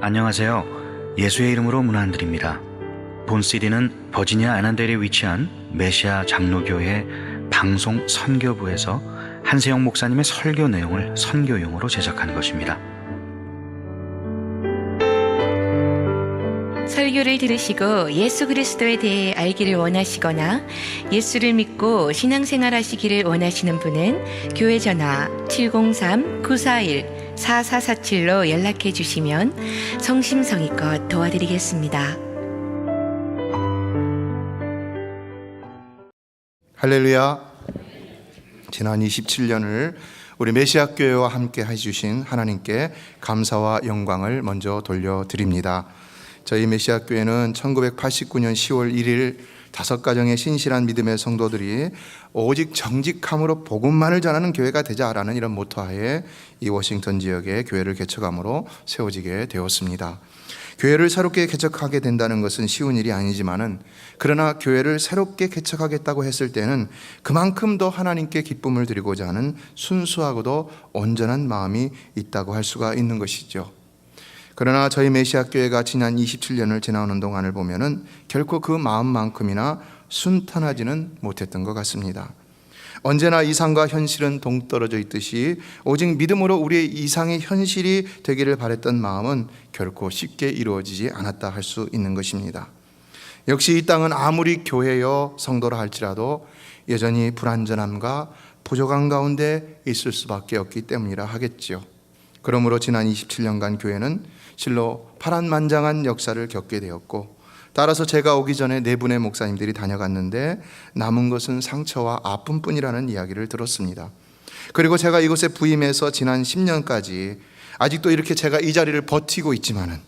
안녕하세요. 예수의 이름으로 문안 안 드립니다. 본 CD는 버지니아 애난델에 위치한 메시아 장로교회 방송 선교부에서 한세영 목사님의 설교 내용을 선교용으로 제작한 것입니다. 설교를 들으시고 예수 그리스도에 대해 알기를 원하시거나 예수를 믿고 신앙생활 하시기를 원하시는 분은 교회 전화 703-941-4447로 연락해 주시면 성심성의껏 도와드리겠습니다. 할렐루야. 지난 27년을 우리 메시아 교회와 함께 해주신 하나님께 감사와 영광을 먼저 돌려드립니다. 저희 메시아 교회는 1989년 10월 1일 5가정의 신실한 믿음의 성도들이 오직 정직함으로 복음만을 전하는 교회가 되자라는 이런 모토하에 이 워싱턴 지역에 교회를 개척함으로 세워지게 되었습니다. 교회를 새롭게 개척하게 된다는 것은 쉬운 일이 아니지만은, 그러나 교회를 새롭게 개척하겠다고 했을 때는 그만큼 더 하나님께 기쁨을 드리고자 하는 순수하고도 온전한 마음이 있다고 할 수가 있는 것이죠. 그러나 저희 메시아 교회가 지난 27년을 지나오는 동안을 보면은 결코 그 마음만큼이나 순탄하지는 못했던 것 같습니다. 언제나 이상과 현실은 동떨어져 있듯이 오직 믿음으로 우리의 이상의 현실이 되기를 바랬던 마음은 결코 쉽게 이루어지지 않았다 할 수 있는 것입니다. 역시 이 땅은 아무리 교회여 성도라 할지라도 여전히 불완전함과 부족함 가운데 있을 수밖에 없기 때문이라 하겠지요. 그러므로 지난 27년간 교회는 실로 파란만장한 역사를 겪게 되었고, 따라서 제가 오기 전에 4분의 목사님들이 다녀갔는데 남은 것은 상처와 아픔뿐이라는 이야기를 들었습니다. 그리고 제가 이곳에 부임해서 지난 10년까지 아직도 이렇게 제가 이 자리를 버티고 있지만은,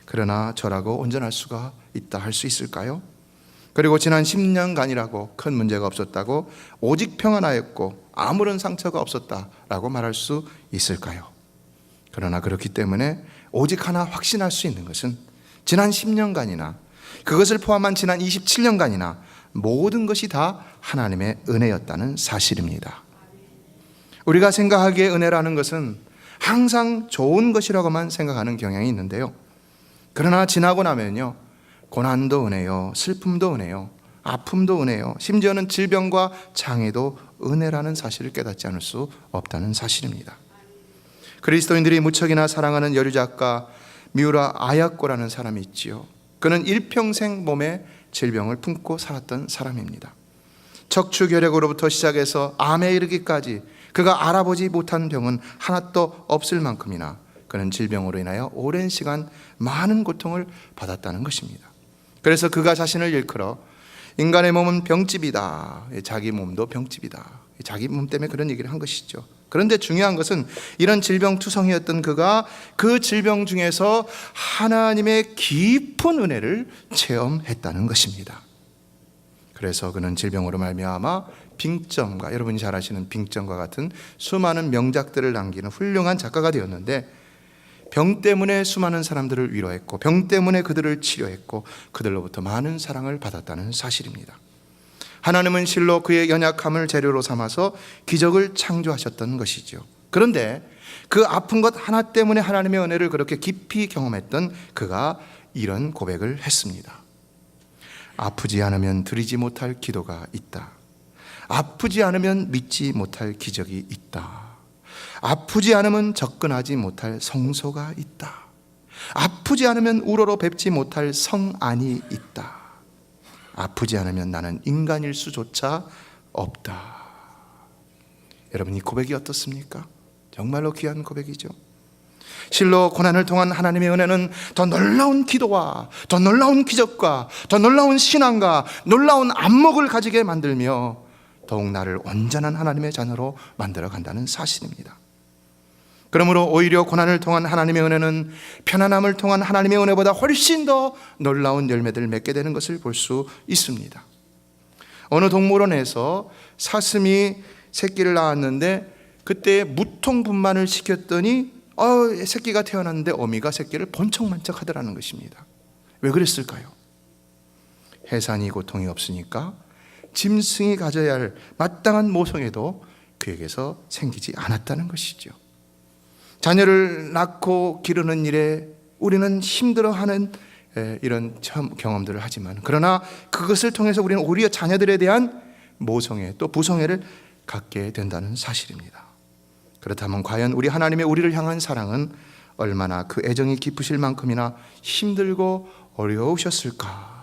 그러나 저라고 온전할 수가 있다 할 수 있을까요? 그리고 지난 10년간이라고 큰 문제가 없었다고, 오직 평안하였고 아무런 상처가 없었다라고 말할 수 있을까요? 그러나 그렇기 때문에 오직 하나 확신할 수 있는 것은 지난 10년간이나 그것을 포함한 지난 27년간이나 모든 것이 다 하나님의 은혜였다는 사실입니다. 우리가 생각하기에 은혜라는 것은 항상 좋은 것이라고만 생각하는 경향이 있는데요, 그러나 지나고 나면요, 고난도 은혜요, 슬픔도 은혜요, 아픔도 은혜요, 심지어는 질병과 장애도 은혜라는 사실을 깨닫지 않을 수 없다는 사실입니다. 그리스도인들이 무척이나 사랑하는 여류 작가 미우라 아야코라는 사람이 있지요. 그는 일평생 몸에 질병을 품고 살았던 사람입니다. 척추결핵으로부터 시작해서 암에 이르기까지 그가 알아보지 못한 병은 하나도 없을 만큼이나 그는 질병으로 인하여 오랜 시간 많은 고통을 받았다는 것입니다. 그래서 그가 자신을 일컬어 인간의 몸은 병집이다, 자기 몸도 병집이다, 자기 몸 때문에 그런 얘기를 한 것이죠. 그런데 중요한 것은 이런 질병투성이었던 그가 그 질병 중에서 하나님의 깊은 은혜를 체험했다는 것입니다. 그래서 그는 질병으로 말미암아 빙점과, 여러분이 잘 아시는 빙점과 같은 수많은 명작들을 남기는 훌륭한 작가가 되었는데, 병 때문에 수많은 사람들을 위로했고 병 때문에 그들을 치료했고 그들로부터 많은 사랑을 받았다는 사실입니다. 하나님은 실로 그의 연약함을 재료로 삼아서 기적을 창조하셨던 것이죠. 그런데 그 아픈 것 하나 때문에 하나님의 은혜를 그렇게 깊이 경험했던 그가 이런 고백을 했습니다. 아프지 않으면 드리지 못할 기도가 있다. 아프지 않으면 믿지 못할 기적이 있다. 아프지 않으면 접근하지 못할 성소가 있다. 아프지 않으면 우러러 뵙지 못할 성안이 있다. 아프지 않으면 나는 인간일 수조차 없다. 여러분, 이 고백이 어떻습니까? 정말로 귀한 고백이죠. 실로 고난을 통한 하나님의 은혜는 더 놀라운 기도와 더 놀라운 기적과 더 놀라운 신앙과 놀라운 안목을 가지게 만들며 더욱 나를 온전한 하나님의 자녀로 만들어 간다는 사실입니다. 그러므로 오히려 고난을 통한 하나님의 은혜는 편안함을 통한 하나님의 은혜보다 훨씬 더 놀라운 열매들을 맺게 되는 것을 볼 수 있습니다. 어느 동물원에서 사슴이 새끼를 낳았는데 그때 무통분만을 시켰더니 새끼가 태어났는데 어미가 새끼를 번쩍만쩍 하더라는 것입니다. 왜 그랬을까요? 해산이 고통이 없으니까 짐승이 가져야 할 마땅한 모성애도 그에게서 생기지 않았다는 것이죠. 자녀를 낳고 기르는 일에 우리는 힘들어하는 이런 경험들을 하지만, 그러나 그것을 통해서 우리는 오히려 자녀들에 대한 모성애 또 부성애를 갖게 된다는 사실입니다. 그렇다면 과연 우리 하나님의 우리를 향한 사랑은 얼마나 그 애정이 깊으실 만큼이나 힘들고 어려우셨을까?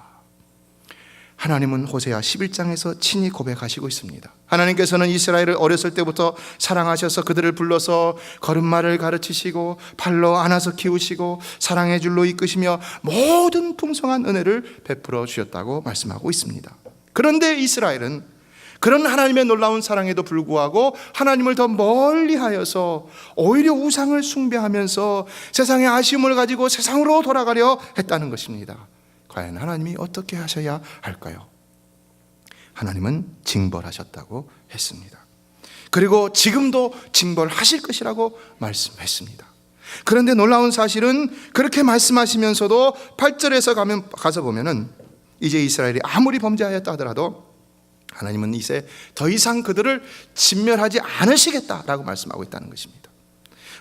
하나님은 호세아 11장에서 친히 고백하시고 있습니다. 하나님께서는 이스라엘을 어렸을 때부터 사랑하셔서 그들을 불러서 걸음마를 가르치시고 발로 안아서 키우시고 사랑의 줄로 이끄시며 모든 풍성한 은혜를 베풀어 주셨다고 말씀하고 있습니다. 그런데 이스라엘은 그런 하나님의 놀라운 사랑에도 불구하고 하나님을 더 멀리하여서 오히려 우상을 숭배하면서 세상의 아쉬움을 가지고 세상으로 돌아가려 했다는 것입니다. 과연 하나님이 어떻게 하셔야 할까요? 하나님은 징벌하셨다고 했습니다. 그리고 지금도 징벌하실 것이라고 말씀했습니다. 그런데 놀라운 사실은 그렇게 말씀하시면서도 8절에서 가서 보면은 이제 이스라엘이 아무리 범죄하였다 하더라도 하나님은 이제 더 이상 그들을 진멸하지 않으시겠다라고 말씀하고 있다는 것입니다.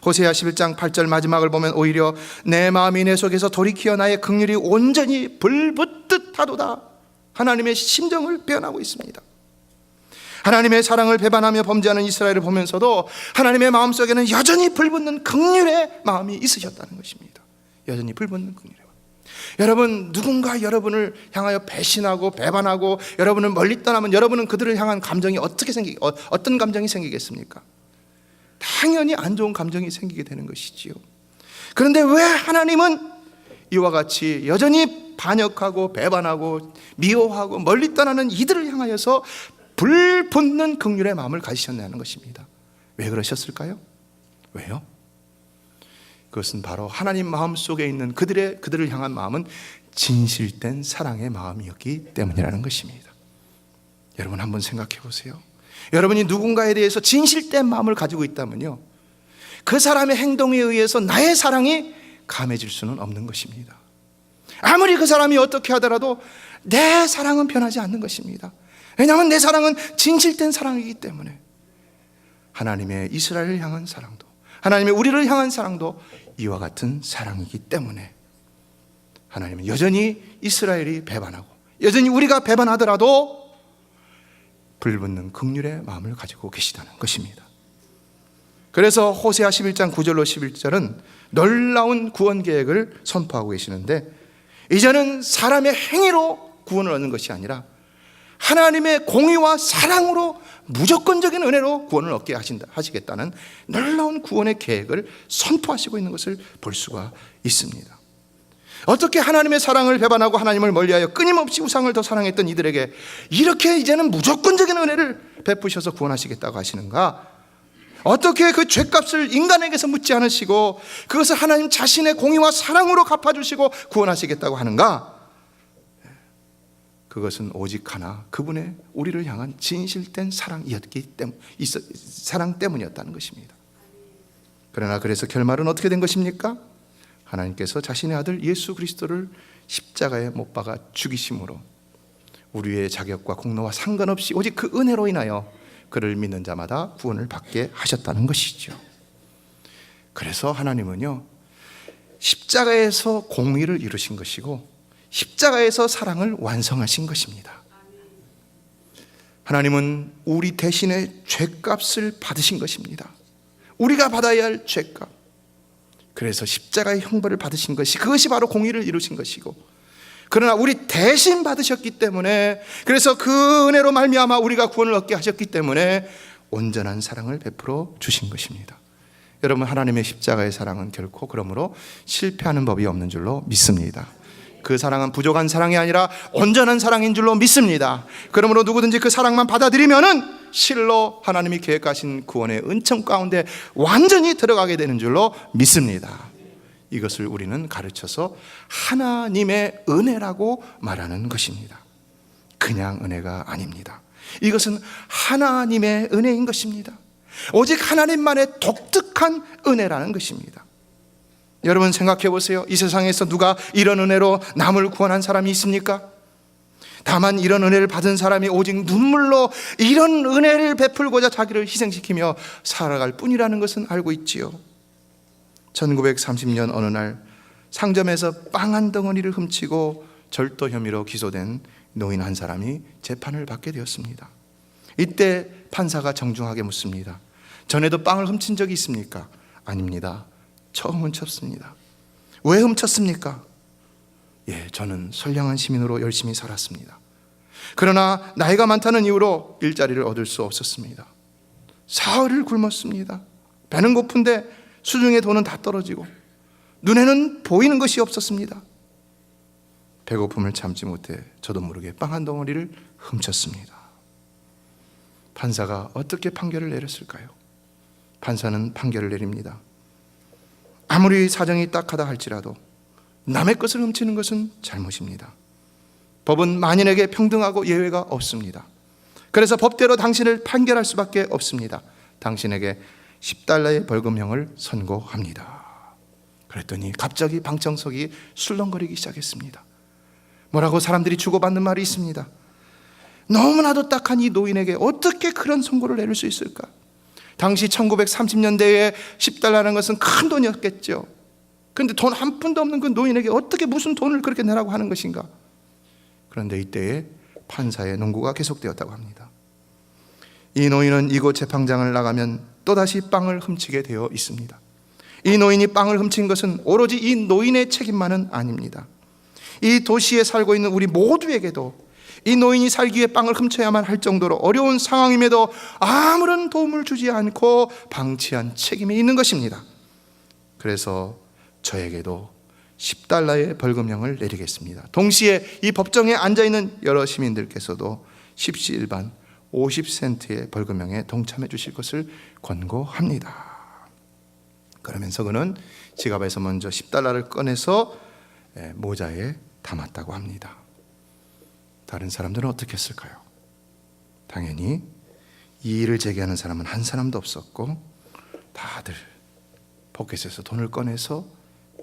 호세아 11장 8절 마지막을 보면 오히려 내 마음이 내 속에서 돌이키어 나의 긍휼이 온전히 불붙듯 하도다, 하나님의 심정을 표현하고 있습니다. 하나님의 사랑을 배반하며 범죄하는 이스라엘을 보면서도 하나님의 마음속에는 여전히 불붙는 긍휼의 마음이 있으셨다는 것입니다. 여전히 불붙는 긍휼의 마음. 여러분, 누군가 여러분을 향하여 배신하고 배반하고 여러분을 멀리 떠나면 여러분은 그들을 향한 감정이 어떤 감정이 생기겠습니까? 당연히 안 좋은 감정이 생기게 되는 것이지요. 그런데 왜 하나님은 이와 같이 여전히 반역하고 배반하고 미워하고 멀리 떠나는 이들을 향하여서 불붙는 긍휼의 마음을 가지셨냐는 것입니다. 왜 그러셨을까요? 왜요? 그것은 바로 하나님 마음속에 있는 그들을 향한 마음은 진실된 사랑의 마음이었기 때문이라는 것입니다. 여러분 한번 생각해 보세요. 여러분이 누군가에 대해서 진실된 마음을 가지고 있다면요, 그 사람의 행동에 의해서 나의 사랑이 감해질 수는 없는 것입니다. 아무리 그 사람이 어떻게 하더라도 내 사랑은 변하지 않는 것입니다. 왜냐하면 내 사랑은 진실된 사랑이기 때문에. 하나님의 이스라엘을 향한 사랑도, 하나님의 우리를 향한 사랑도 이와 같은 사랑이기 때문에 하나님은 여전히 이스라엘이 배반하고 여전히 우리가 배반하더라도 불붙는 긍휼의 마음을 가지고 계시다는 것입니다. 그래서 호세아 11장 9절로 11절은 놀라운 구원 계획을 선포하고 계시는데, 이제는 사람의 행위로 구원을 얻는 것이 아니라 하나님의 공의와 사랑으로 무조건적인 은혜로 구원을 얻게 하시겠다는 놀라운 구원의 계획을 선포하시고 있는 것을 볼 수가 있습니다. 어떻게 하나님의 사랑을 배반하고 하나님을 멀리하여 끊임없이 우상을 더 사랑했던 이들에게 이렇게 이제는 무조건적인 은혜를 베푸셔서 구원하시겠다고 하시는가? 어떻게 그 죄값을 인간에게서 묻지 않으시고 그것을 하나님 자신의 공의와 사랑으로 갚아주시고 구원하시겠다고 하는가? 그것은 오직 하나, 그분의 우리를 향한 진실된 사랑 때문이었다는 것입니다. 그러나 그래서 결말은 어떻게 된 것입니까? 하나님께서 자신의 아들 예수 그리스도를 십자가에 못 박아 죽이심으로 우리의 자격과 공로와 상관없이 오직 그 은혜로 인하여 그를 믿는 자마다 구원을 받게 하셨다는 것이죠. 그래서 하나님은요, 십자가에서 공의를 이루신 것이고 십자가에서 사랑을 완성하신 것입니다. 하나님은 우리 대신에 죄값을 받으신 것입니다. 우리가 받아야 할 죄값. 그래서 십자가의 형벌을 받으신 것이, 그것이 바로 공의를 이루신 것이고, 그러나 우리 대신 받으셨기 때문에, 그래서 그 은혜로 말미암아 우리가 구원을 얻게 하셨기 때문에 온전한 사랑을 베풀어 주신 것입니다. 여러분, 하나님의 십자가의 사랑은 결코 그러므로 실패하는 법이 없는 줄로 믿습니다. 그 사랑은 부족한 사랑이 아니라 온전한 사랑인 줄로 믿습니다. 그러므로 누구든지 그 사랑만 받아들이면은 실로 하나님이 계획하신 구원의 은총 가운데 완전히 들어가게 되는 줄로 믿습니다. 이것을 우리는 가르쳐서 하나님의 은혜라고 말하는 것입니다. 그냥 은혜가 아닙니다. 이것은 하나님의 은혜인 것입니다. 오직 하나님만의 독특한 은혜라는 것입니다. 여러분 생각해 보세요. 이 세상에서 누가 이런 은혜로 남을 구원한 사람이 있습니까? 다만 이런 은혜를 받은 사람이 오직 눈물로 이런 은혜를 베풀고자 자기를 희생시키며 살아갈 뿐이라는 것은 알고 있지요. 1930년 어느 날 상점에서 빵 한 덩어리를 훔치고 절도 혐의로 기소된 노인 한 사람이 재판을 받게 되었습니다. 이때 판사가 정중하게 묻습니다. 전에도 빵을 훔친 적이 있습니까? 아닙니다. 처음 훔쳤습니다. 왜 훔쳤습니까? 저는 선량한 시민으로 열심히 살았습니다. 그러나 나이가 많다는 이유로 일자리를 얻을 수 없었습니다. 사흘을 굶었습니다. 배는 고픈데 수중에 돈은 다 떨어지고 눈에는 보이는 것이 없었습니다. 배고픔을 참지 못해 저도 모르게 빵 한 덩어리를 훔쳤습니다. 판사가 어떻게 판결을 내렸을까요? 판사는 판결을 내립니다. 아무리 사정이 딱하다 할지라도 남의 것을 훔치는 것은 잘못입니다. 법은 만인에게 평등하고 예외가 없습니다. 그래서 법대로 당신을 판결할 수밖에 없습니다. 당신에게 10달러의 벌금형을 선고합니다. 그랬더니 갑자기 방청석이 술렁거리기 시작했습니다. 뭐라고 사람들이 주고받는 말이 있습니다. 너무나도 딱한 이 노인에게 어떻게 그런 선고를 내릴 수 있을까? 당시 1930년대에 10달러라는 것은 큰 돈이었겠죠. 그런데 돈 한 푼도 없는 그 노인에게 어떻게 무슨 돈을 그렇게 내라고 하는 것인가? 그런데 이때에 판사의 논구가 계속되었다고 합니다. 이 노인은 이곳 재판장을 나가면 또다시 빵을 훔치게 되어 있습니다. 이 노인이 빵을 훔친 것은 오로지 이 노인의 책임만은 아닙니다. 이 도시에 살고 있는 우리 모두에게도 이 노인이 살기 위해 빵을 훔쳐야만 할 정도로 어려운 상황임에도 아무런 도움을 주지 않고 방치한 책임이 있는 것입니다. 그래서 저에게도 10달러의 벌금형을 내리겠습니다. 동시에 이 법정에 앉아있는 여러 시민들께서도 십시일반 50센트의 벌금형에 동참해 주실 것을 권고합니다. 그러면서 그는 지갑에서 먼저 10달러를 꺼내서 모자에 담았다고 합니다. 다른 사람들은 어떻게 했을까요? 당연히 이 일을 제기하는 사람은 한 사람도 없었고 다들 포켓에서 돈을 꺼내서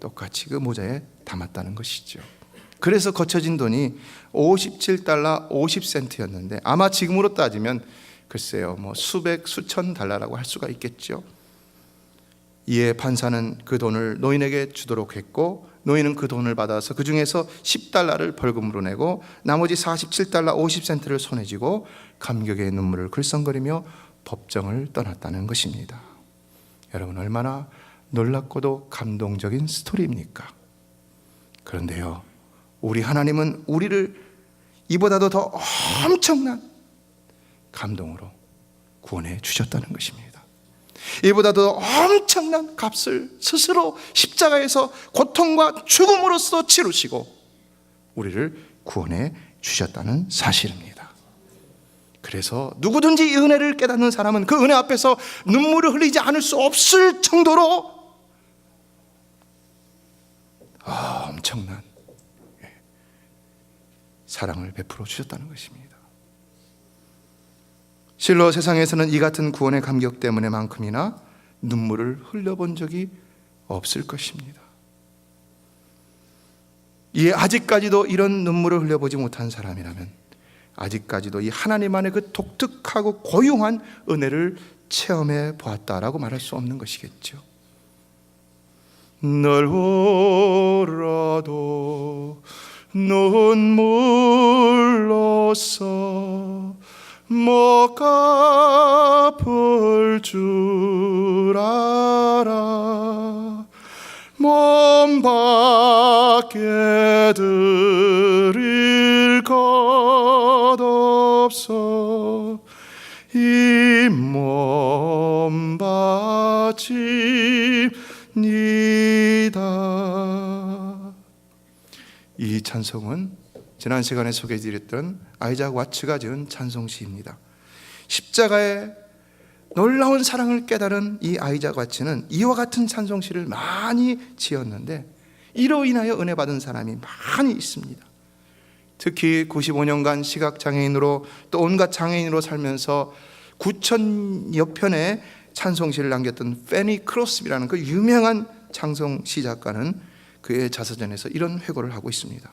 똑같이 그 모자에 담았다는 것이죠. 그래서 거쳐진 돈이 57달러 50센트였는데 아마 지금으로 따지면 글쎄요, 수백 수천 달러라고 할 수가 있겠죠. 이에 판사는 그 돈을 노인에게 주도록 했고 노인은 그 돈을 받아서 그 중에서 10달러를 벌금으로 내고 나머지 47달러 50센트를 손에 쥐고 감격의 눈물을 글썽거리며 법정을 떠났다는 것입니다. 여러분, 얼마나 놀랍고도 감동적인 스토리입니까? 그런데요, 우리 하나님은 우리를 이보다도 더 엄청난 감동으로 구원해 주셨다는 것입니다. 이보다도 엄청난 값을 스스로 십자가에서 고통과 죽음으로써 치르시고 우리를 구원해 주셨다는 사실입니다. 그래서 누구든지 이 은혜를 깨닫는 사람은 그 은혜 앞에서 눈물을 흘리지 않을 수 없을 정도로 엄청난 사랑을 베풀어 주셨다는 것입니다. 실로 세상에서는 이 같은 구원의 감격 때문에만큼이나 눈물을 흘려본 적이 없을 것입니다. 이에 아직까지도 이런 눈물을 흘려보지 못한 사람이라면 아직까지도 이 하나님 안의 그 독특하고 고유한 은혜를 체험해 보았다라고 말할 수 없는 것이겠죠. 널 보라도 눈물로써 못 갚을 줄 알아 몸 밖에 드릴 것 없어 이 몸 바칩니다. 이 찬송은 지난 시간에 소개해드렸던 아이작 와츠가 지은 찬송시입니다. 십자가의 놀라운 사랑을 깨달은 이 아이작 와츠는 이와 같은 찬송시를 많이 지었는데 이로 인하여 은혜 받은 사람이 많이 있습니다. 특히 95년간 시각장애인으로 또 온갖 장애인으로 살면서 9,000여 편의 찬송시를 남겼던 페니 크로스비라는 그 유명한 찬송시 작가는 그의 자서전에서 이런 회고를 하고 있습니다.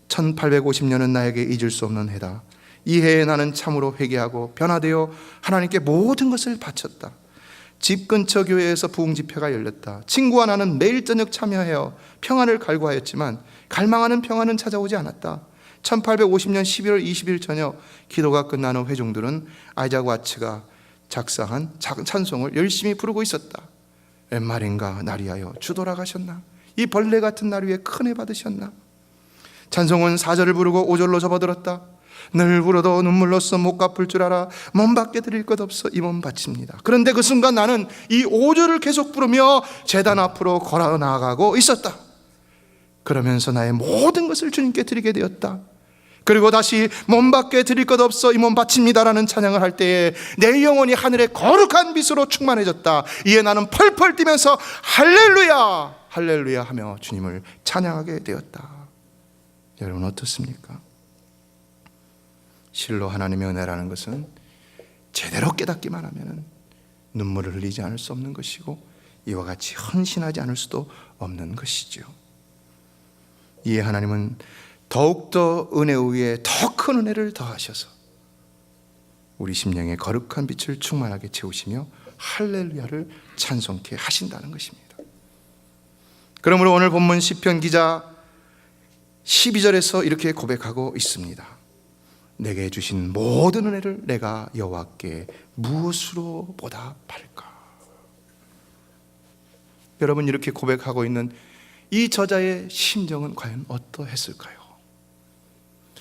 1850년은 나에게 잊을 수 없는 해다. 이 해에 나는 참으로 회개하고 변화되어 하나님께 모든 것을 바쳤다. 집 근처 교회에서 부흥 집회가 열렸다. 친구와 나는 매일 저녁 참여하여 평안을 갈구하였지만 갈망하는 평안은 찾아오지 않았다. 1850년 11월 20일 저녁 기도가 끝난 후 회중들은 아이작 와츠가 작사한 찬송을 열심히 부르고 있었다. 웬 말인가 나리하여 주 돌아가셨나? 이 벌레 같은 날 위에 큰 애 받으셨나? 찬송은 4절을 부르고 5절로 접어들었다. 늘 울어도 눈물로써 못 갚을 줄 알아 몸 밖에 드릴 것 없어 이 몸 바칩니다. 그런데 그 순간 나는 이 5절을 계속 부르며 제단 앞으로 걸어 나아가고 있었다. 그러면서 나의 모든 것을 주님께 드리게 되었다. 그리고 다시 몸 밖에 드릴 것 없어 이 몸 바칩니다라는 찬양을 할 때에 내 영혼이 하늘의 거룩한 빛으로 충만해졌다. 이에 나는 펄펄 뛰면서 할렐루야 할렐루야 하며 주님을 찬양하게 되었다. 여러분 어떻습니까? 실로 하나님의 은혜라는 것은 제대로 깨닫기만 하면 눈물을 흘리지 않을 수 없는 것이고 이와 같이 헌신하지 않을 수도 없는 것이죠. 이에 하나님은 더욱더 은혜 위에 더 큰 은혜를 더하셔서 우리 심령의 거룩한 빛을 충만하게 채우시며 할렐루야를 찬송케 하신다는 것입니다. 그러므로 오늘 본문 시편 기자 12절에서 이렇게 고백하고 있습니다. 내게 주신 모든 은혜를 내가 여호와께 무엇으로 보답할까? 여러분 이렇게 고백하고 있는 이 저자의 심정은 과연 어떠했을까요?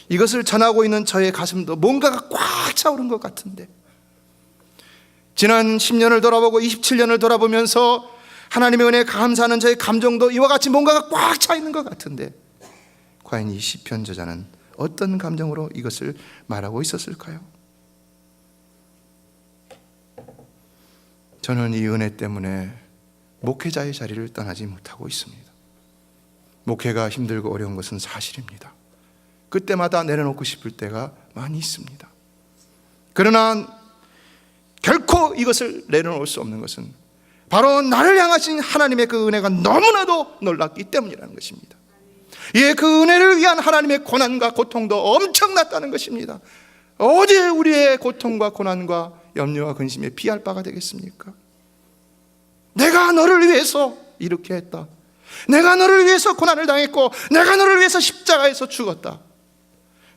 이것을 전하고 있는 저의 가슴도 뭔가가 꽉 차오른 것 같은데 지난 10년을 돌아보고 27년을 돌아보면서 하나님의 은혜에 감사하는 저의 감정도 이와 같이 뭔가가 꽉 차 있는 것 같은데 과연 이 시편 저자는 어떤 감정으로 이것을 말하고 있었을까요? 저는 이 은혜 때문에 목회자의 자리를 떠나지 못하고 있습니다. 목회가 힘들고 어려운 것은 사실입니다. 그때마다 내려놓고 싶을 때가 많이 있습니다. 그러나 결코 이것을 내려놓을 수 없는 것은 바로 나를 향하신 하나님의 그 은혜가 너무나도 놀랍기 때문이라는 것입니다. 예, 그 은혜를 위한 하나님의 고난과 고통도 엄청났다는 것입니다. 어디 우리의 고통과 고난과 염려와 근심에 비할 바가 되겠습니까? 내가 너를 위해서 이렇게 했다. 내가 너를 위해서 고난을 당했고 내가 너를 위해서 십자가에서 죽었다.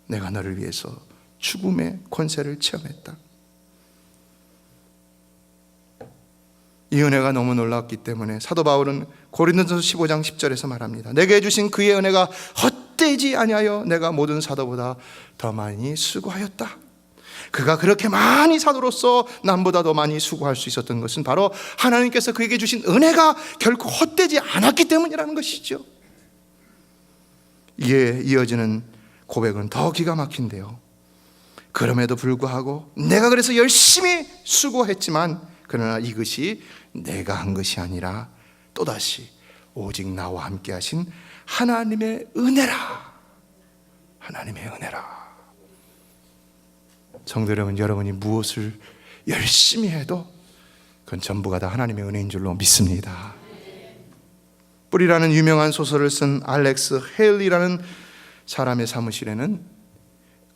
내가 너를 위해서 죽음의 권세를 체험했다. 이 은혜가 너무 놀랍기 때문에 사도 바울은 고린도전서 15장 10절에서 말합니다. 내게 주신 그의 은혜가 헛되지 아니하여 내가 모든 사도보다 더 많이 수고하였다. 그가 그렇게 많이 사도로서 남보다 더 많이 수고할 수 있었던 것은 바로 하나님께서 그에게 주신 은혜가 결코 헛되지 않았기 때문이라는 것이죠. 이에 이어지는 고백은 더 기가 막힌데요. 그럼에도 불구하고 내가 그래서 열심히 수고했지만 그러나 이것이 내가 한 것이 아니라 또다시 오직 나와 함께 하신 하나님의 은혜라. 하나님의 은혜라. 성도 여러분, 여러분이 무엇을 열심히 해도 그건 전부가 다 하나님의 은혜인 줄로 믿습니다. 뿌리라는 유명한 소설을 쓴 알렉스 헤일리라는 사람의 사무실에는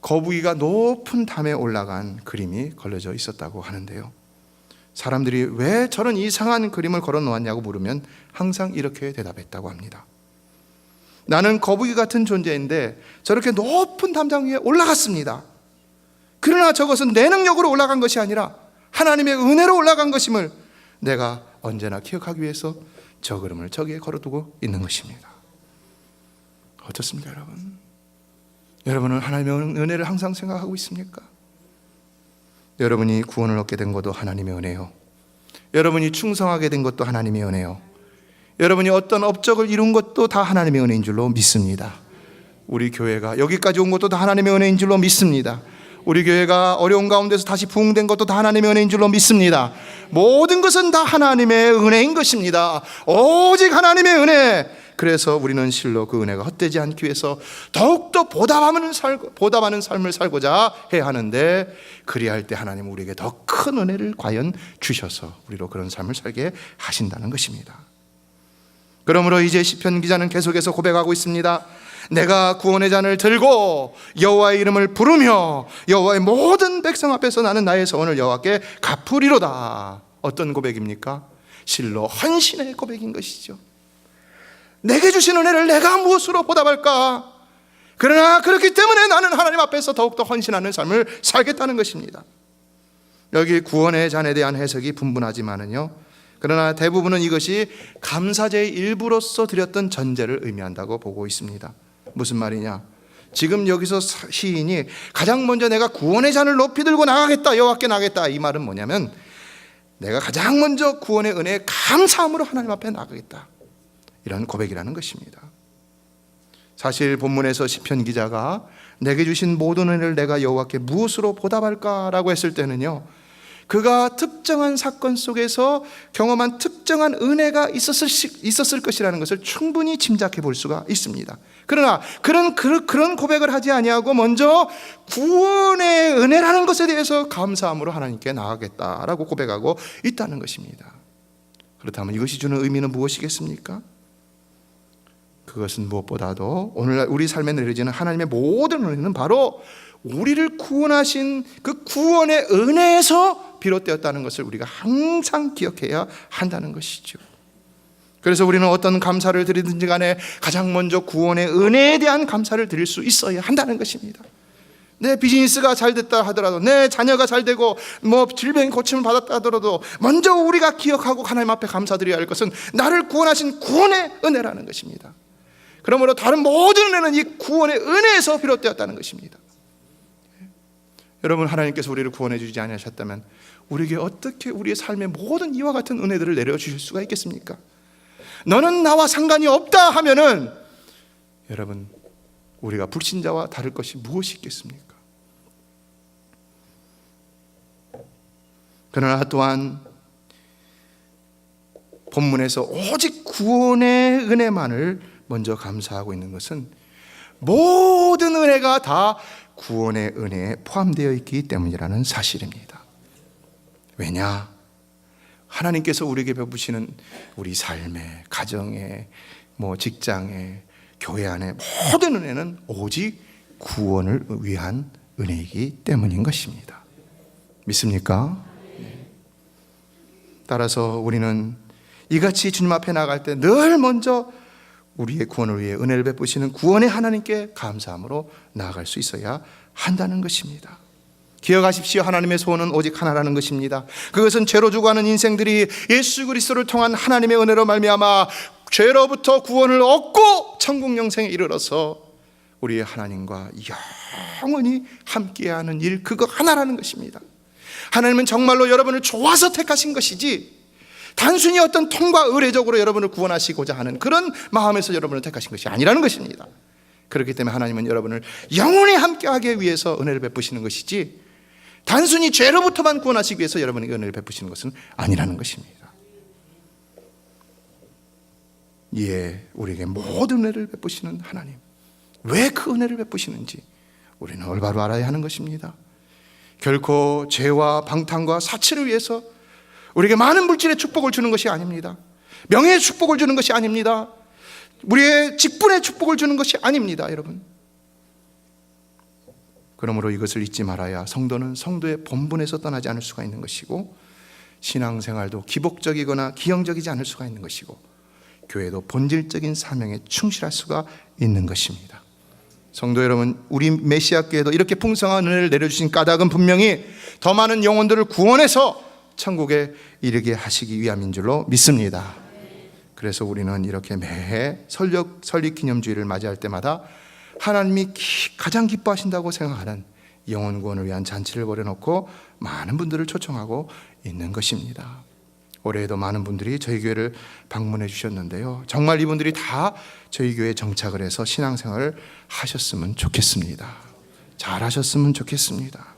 거북이가 높은 담에 올라간 그림이 걸려져 있었다고 하는데요. 사람들이 왜 저런 이상한 그림을 걸어 놓았냐고 물으면 항상 이렇게 대답했다고 합니다. 나는 거북이 같은 존재인데 저렇게 높은 담장 위에 올라갔습니다. 그러나 저것은 내 능력으로 올라간 것이 아니라 하나님의 은혜로 올라간 것임을 내가 언제나 기억하기 위해서 저 그림을 저기에 걸어두고 있는 것입니다. 어떻습니까, 여러분? 여러분은 하나님의 은혜를 항상 생각하고 있습니까? 여러분이 구원을 얻게 된 것도 하나님의 은혜요. 여러분이 충성하게 된 것도 하나님의 은혜요. 여러분이 어떤 업적을 이룬 것도 다 하나님의 은혜인 줄로 믿습니다. 우리 교회가 여기까지 온 것도 다 하나님의 은혜인 줄로 믿습니다. 우리 교회가 어려운 가운데서 다시 부흥된 것도 다 하나님의 은혜인 줄로 믿습니다. 모든 것은 다 하나님의 은혜인 것입니다. 오직 하나님의 은혜. 그래서 우리는 실로 그 은혜가 헛되지 않기 위해서 더욱더 보답하는 삶을 살고자 해야 하는데, 그리할 때 하나님은 우리에게 더 큰 은혜를 과연 주셔서 우리로 그런 삶을 살게 하신다는 것입니다. 그러므로 이제 시편 기자는 계속해서 고백하고 있습니다. 내가 구원의 잔을 들고 여호와의 이름을 부르며 여호와의 모든 백성 앞에서 나는 나의 서원을 여호와께 갚으리로다. 어떤 고백입니까? 실로 헌신의 고백인 것이죠. 내게 주신 은혜를 내가 무엇으로 보답할까? 그러나 그렇기 때문에 나는 하나님 앞에서 더욱더 헌신하는 삶을 살겠다는 것입니다. 여기 구원의 잔에 대한 해석이 분분하지만은요, 그러나 대부분은 이것이 감사제의 일부로서 드렸던 전제를 의미한다고 보고 있습니다. 무슨 말이냐? 지금 여기서 시인이 가장 먼저 내가 구원의 잔을 높이 들고 나가겠다, 여호와께 나가겠다, 이 말은 뭐냐면 내가 가장 먼저 구원의 은혜에 감사함으로 하나님 앞에 나가겠다, 이런 고백이라는 것입니다. 사실 본문에서 시편 기자가 내게 주신 모든 은혜를 내가 여호와께 무엇으로 보답할까라고 했을 때는요, 그가 특정한 사건 속에서 경험한 특정한 은혜가 있었을 것이라는 것을 충분히 짐작해 볼 수가 있습니다. 그러나 그런 고백을 하지 아니하고 먼저 구원의 은혜라는 것에 대해서 감사함으로 하나님께 나아가겠다라고 고백하고 있다는 것입니다. 그렇다면 이것이 주는 의미는 무엇이겠습니까? 그것은 무엇보다도 오늘날 우리 삶에 내려지는 하나님의 모든 은혜는 바로 우리를 구원하신 그 구원의 은혜에서 비롯되었다는 것을 우리가 항상 기억해야 한다는 것이죠. 그래서 우리는 어떤 감사를 드리든지 간에 가장 먼저 구원의 은혜에 대한 감사를 드릴 수 있어야 한다는 것입니다. 내 비즈니스가 잘 됐다 하더라도, 내 자녀가 잘 되고 질병 고침을 받았다 하더라도 먼저 우리가 기억하고 하나님 앞에 감사드려야 할 것은 나를 구원하신 구원의 은혜라는 것입니다. 그러므로 다른 모든 은혜는 이 구원의 은혜에서 비롯되었다는 것입니다. 여러분, 하나님께서 우리를 구원해 주지 않으셨다면 우리에게 어떻게 우리의 삶의 모든 이와 같은 은혜들을 내려주실 수가 있겠습니까? 너는 나와 상관이 없다 하면은 여러분, 우리가 불신자와 다를 것이 무엇이 있겠습니까? 그러나 또한 본문에서 오직 구원의 은혜만을 먼저 감사하고 있는 것은 모든 은혜가 다 구원의 은혜에 포함되어 있기 때문이라는 사실입니다. 왜냐? 하나님께서 우리에게 베푸시는 우리 삶에, 가정에, 직장에, 교회 안에 모든 은혜는 오직 구원을 위한 은혜이기 때문인 것입니다. 믿습니까? 따라서 우리는 이같이 주님 앞에 나갈 때 늘 먼저 우리의 구원을 위해 은혜를 베푸시는 구원의 하나님께 감사함으로 나아갈 수 있어야 한다는 것입니다. 기억하십시오. 하나님의 소원은 오직 하나라는 것입니다. 그것은 죄로 죽어가는 인생들이 예수 그리스도를 통한 하나님의 은혜로 말미암아 죄로부터 구원을 얻고 천국 영생에 이르러서 우리의 하나님과 영원히 함께하는 일, 그거 하나라는 것입니다. 하나님은 정말로 여러분을 좋아서 택하신 것이지 단순히 어떤 통과 의례적으로 여러분을 구원하시고자 하는 그런 마음에서 여러분을 택하신 것이 아니라는 것입니다. 그렇기 때문에 하나님은 여러분을 영원히 함께하기 위해서 은혜를 베푸시는 것이지 단순히 죄로부터만 구원하시기 위해서 여러분에게 은혜를 베푸시는 것은 아니라는 것입니다. 예, 우리에게 모든 은혜를 베푸시는 하나님, 왜 그 은혜를 베푸시는지 우리는 올바로 알아야 하는 것입니다. 결코 죄와 방탕과 사치를 위해서 우리에게 많은 물질의 축복을 주는 것이 아닙니다. 명예의 축복을 주는 것이 아닙니다. 우리의 직분의 축복을 주는 것이 아닙니다, 여러분. 그러므로 이것을 잊지 말아야 성도는 성도의 본분에서 떠나지 않을 수가 있는 것이고, 신앙생활도 기복적이거나 기형적이지 않을 수가 있는 것이고, 교회도 본질적인 사명에 충실할 수가 있는 것입니다. 성도 여러분, 우리 메시아 교회도 이렇게 풍성한 은혜를 내려주신 까닭은 분명히 더 많은 영혼들을 구원해서 천국에 이르게 하시기 위함인 줄로 믿습니다. 그래서 우리는 이렇게 매해 설립 기념주일을 맞이할 때마다 하나님이 가장 기뻐하신다고 생각하는 영혼 구원을 위한 잔치를 벌여놓고 많은 분들을 초청하고 있는 것입니다. 올해에도 많은 분들이 저희 교회를 방문해 주셨는데요, 정말 이분들이 다 저희 교회에 정착을 해서 신앙생활을 하셨으면 좋겠습니다. 잘하셨으면 좋겠습니다.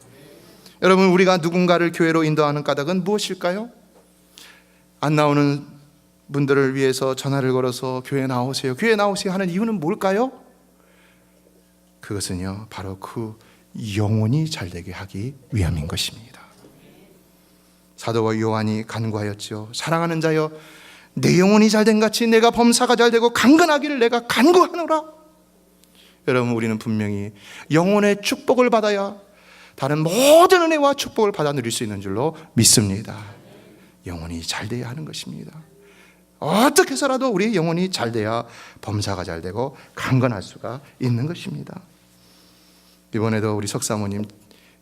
여러분, 우리가 누군가를 교회로 인도하는 까닭은 무엇일까요? 안 나오는 분들을 위해서 전화를 걸어서 교회 나오세요, 교회 나오세요 하는 이유는 뭘까요? 그것은요, 바로 그 영혼이 잘되게 하기 위함인 것입니다. 사도와 요한이 간구하였죠. 사랑하는 자여, 내 영혼이 잘된 같이 내가 범사가 잘되고 강건하기를 내가 간구하노라. 여러분, 우리는 분명히 영혼의 축복을 받아야 다른 모든 은혜와 축복을 받아 누릴 수 있는 줄로 믿습니다. 영혼이 잘 돼야 하는 것입니다. 어떻게 해서라도 우리의 영혼이 잘 돼야 범사가 잘 되고 강건할 수가 있는 것입니다. 이번에도 우리 석사모님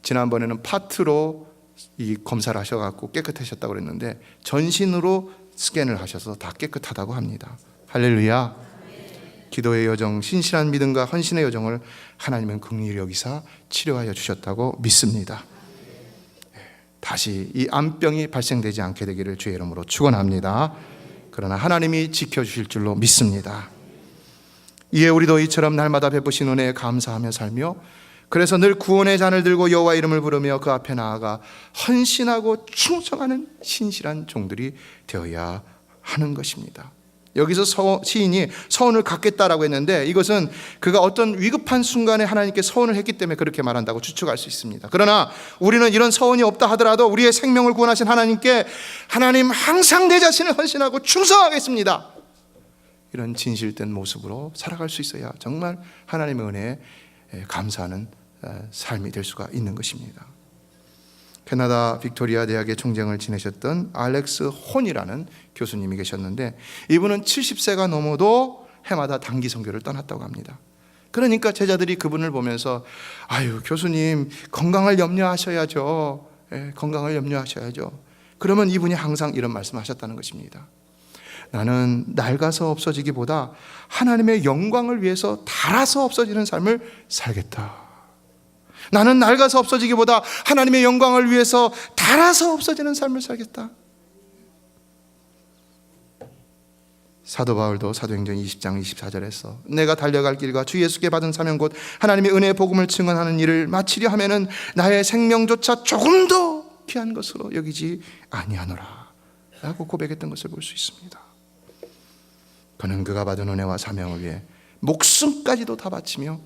지난번에는 파트로 이 검사를 하셔갖고 깨끗하셨다고 그랬는데 전신으로 스캔을 하셔서 다 깨끗하다고 합니다. 할렐루야. 기도의 여정, 신실한 믿음과 헌신의 여정을 하나님은 긍휼히 여기사 치료하여 주셨다고 믿습니다. 다시 이 암병이 발생되지 않게 되기를 주의 이름으로 축원합니다. 그러나 하나님이 지켜주실 줄로 믿습니다. 이에 우리도 이처럼 날마다 베푸신 은혜에 감사하며 살며, 그래서 늘 구원의 잔을 들고 여호와 이름을 부르며 그 앞에 나아가 헌신하고 충성하는 신실한 종들이 되어야 하는 것입니다. 여기서 시인이 서원을 갖겠다라고 했는데, 이것은 그가 어떤 위급한 순간에 하나님께 서원을 했기 때문에 그렇게 말한다고 추측할 수 있습니다. 그러나 우리는 이런 서원이 없다 하더라도 우리의 생명을 구원하신 하나님께 하나님 항상 내 자신을 헌신하고 충성하겠습니다, 이런 진실된 모습으로 살아갈 수 있어야 정말 하나님의 은혜에 감사하는 삶이 될 수가 있는 것입니다. 캐나다 빅토리아 대학의 총장을 지내셨던 알렉스 혼이라는 교수님이 계셨는데, 이분은 70세가 넘어도 해마다 단기 선교를 떠났다고 합니다. 그러니까 제자들이 그분을 보면서 아유, 교수님 건강을 염려하셔야죠. 건강을 염려하셔야죠. 그러면 이분이 항상 이런 말씀하셨다는 것입니다. 나는 낡아서 없어지기보다 하나님의 영광을 위해서 닳아서 없어지는 삶을 살겠다. 나는 낡아서 없어지기보다 하나님의 영광을 위해서 닳아서 없어지는 삶을 살겠다. 사도 바울도 사도행전 20장 24절에서 내가 달려갈 길과 주 예수께 받은 사명 곧 하나님의 은혜의 복음을 증언하는 일을 마치려 하면은 나의 생명조차 조금도 귀한 것으로 여기지 아니하노라 라고 고백했던 것을 볼 수 있습니다. 그는 그가 받은 은혜와 사명을 위해 목숨까지도 다 바치며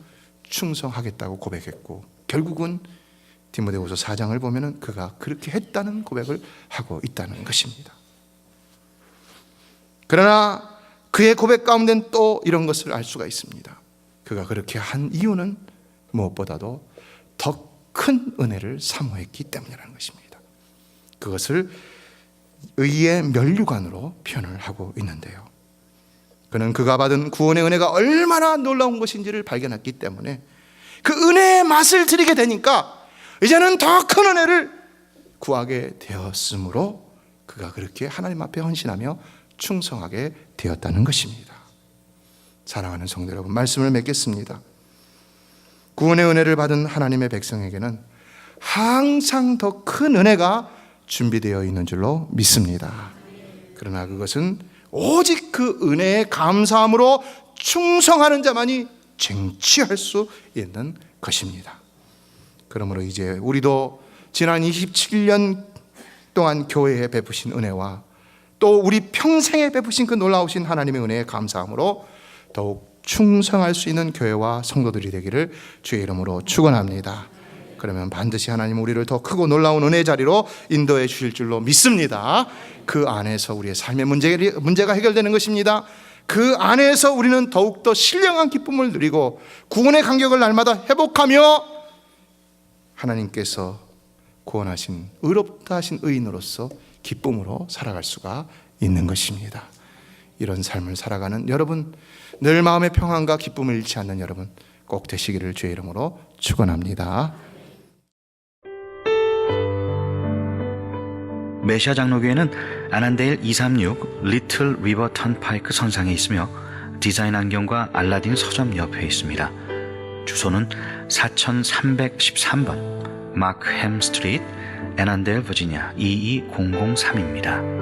충성하겠다고 고백했고, 결국은 디모데후서 4장을 보면은 그가 그렇게 했다는 고백을 하고 있다는 것입니다. 그러나 그의 고백 가운데는 또 이런 것을 알 수가 있습니다. 그가 그렇게 한 이유는 무엇보다도 더 큰 은혜를 사모했기 때문이라는 것입니다. 그것을 의의 면류관으로 표현을 하고 있는데요, 그는 그가 받은 구원의 은혜가 얼마나 놀라운 것인지를 발견했기 때문에 그 은혜의 맛을 들이게 되니까 이제는 더 큰 은혜를 구하게 되었으므로 그가 그렇게 하나님 앞에 헌신하며 충성하게 되었다는 것입니다. 사랑하는 성도 여러분, 말씀을 맺겠습니다. 구원의 은혜를 받은 하나님의 백성에게는 항상 더 큰 은혜가 준비되어 있는 줄로 믿습니다. 그러나 그것은 오직 그 은혜에 감사함으로 충성하는 자만이 쟁취할 수 있는 것입니다. 그러므로 이제 우리도 지난 27년 동안 교회에 베푸신 은혜와 또 우리 평생에 베푸신 그 놀라우신 하나님의 은혜에 감사함으로 더욱 충성할 수 있는 교회와 성도들이 되기를 주의 이름으로 축원합니다. 그러면 반드시 하나님 우리를 더 크고 놀라운 은혜의 자리로 인도해 주실 줄로 믿습니다. 그 안에서 우리의 삶의 문제가 해결되는 것입니다. 그 안에서 우리는 더욱더 신령한 기쁨을 누리고 구원의 간격을 날마다 회복하며 하나님께서 구원하신 의롭다 하신 의인으로서 기쁨으로 살아갈 수가 있는 것입니다. 이런 삶을 살아가는 여러분, 늘 마음의 평안과 기쁨을 잃지 않는 여러분 꼭 되시기를 주의 이름으로 축원합니다. 메시아 장로교회는 아난데일 236 리틀 리버 턴파이크 선상에 있으며 디자인 안경과 알라딘 서점 옆에 있습니다. 주소는 4313번 마크햄 스트리트, 애난데일 버지니아 22003입니다.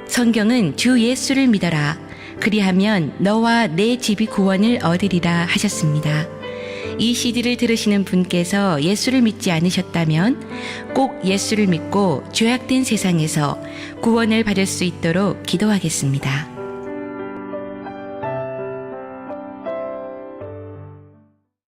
성경은 주 예수를 믿어라, 그리하면 너와 내 집이 구원을 얻으리라 하셨습니다. 이 CD를 들으시는 분께서 예수를 믿지 않으셨다면 꼭 예수를 믿고 죄악된 세상에서 구원을 받을 수 있도록 기도하겠습니다.